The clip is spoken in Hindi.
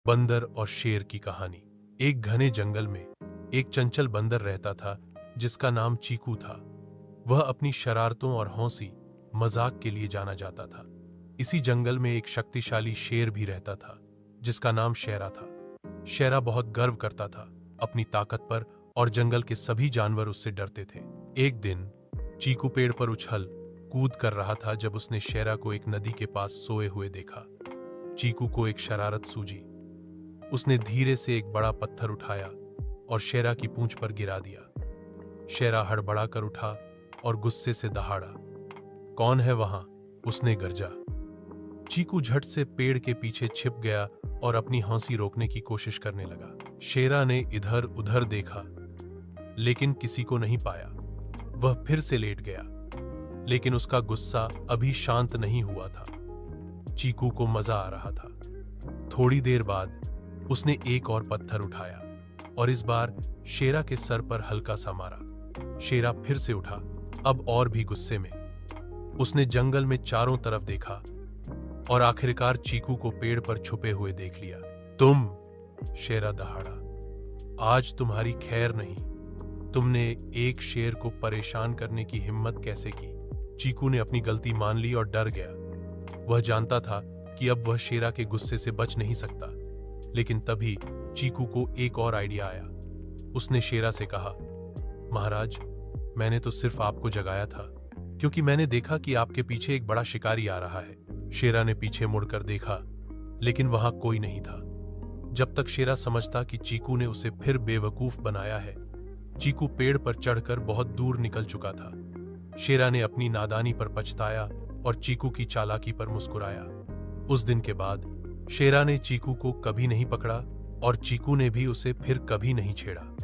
बंदर और शेर की कहानी। एक घने जंगल में एक चंचल बंदर रहता था जिसका नाम चीकू था। वह अपनी शरारतों और हौसी मजाक के लिए जाना जाता था। इसी जंगल में एक शक्तिशाली शेर भी रहता था जिसका नाम शेरा था। शेरा बहुत गर्व करता था अपनी ताकत पर और जंगल के सभी जानवर उससे डरते थे। एक दिन चीकू पेड़ पर उछल कूद कर रहा था जब उसने शेरा को एक नदी के पास सोए हुए देखा। चीकू को एक शरारत सूझी। उसने धीरे से एक बड़ा पत्थर उठाया और शेरा की पूंछ पर गिरा दिया। शेरा हड़बड़ा कर उठा और गुस्से से दहाड़ा। कौन है वहां? उसने गर्जा। चीकू झट से पेड़ के पीछे छिप गया और अपनी हंसी रोकने की कोशिश करने लगा। शेरा ने इधर उधर देखा लेकिन किसी को नहीं पाया। वह फिर से लेट गया लेकिन उसका गुस्सा अभी शांत नहीं हुआ था। चीकू को मजा आ रहा था। थोड़ी देर बाद उसने एक और पत्थर उठाया और इस बार शेरा के सर पर हल्का सा मारा। शेरा फिर से उठा, अब और भी गुस्से में। उसने जंगल में चारों तरफ देखा और आखिरकार चीकू को पेड़ पर छुपे हुए देख लिया। तुम, शेरा दहाड़ा, आज तुम्हारी खैर नहीं। तुमने एक शेर को परेशान करने की हिम्मत कैसे की? चीकू ने अपनी गलती मान ली और डर गया। वह जानता था कि अब वह शेरा के गुस्से से बच नहीं सकता। लेकिन तभी चीकू को एक और आइडिया आया। उसने शेरा से कहा, महाराज, मैंने तो सिर्फ आपको जगाया था क्योंकि मैंने देखा कि आपके पीछे एक बड़ा शिकारी आ रहा है। शेरा ने पीछे मुड़कर देखा लेकिन वहां कोई नहीं था। जब तक शेरा समझता कि चीकू ने उसे फिर बेवकूफ बनाया है, चीकू पेड़ पर चढ़कर बहुत दूर निकल चुका था। शेरा ने अपनी नादानी पर पछताया और चीकू की चालाकी पर मुस्कुराया। उस दिन के बाद शेरा ने चीकू को कभी नहीं पकड़ा और चीकू ने भी उसे फिर कभी नहीं छेड़ा।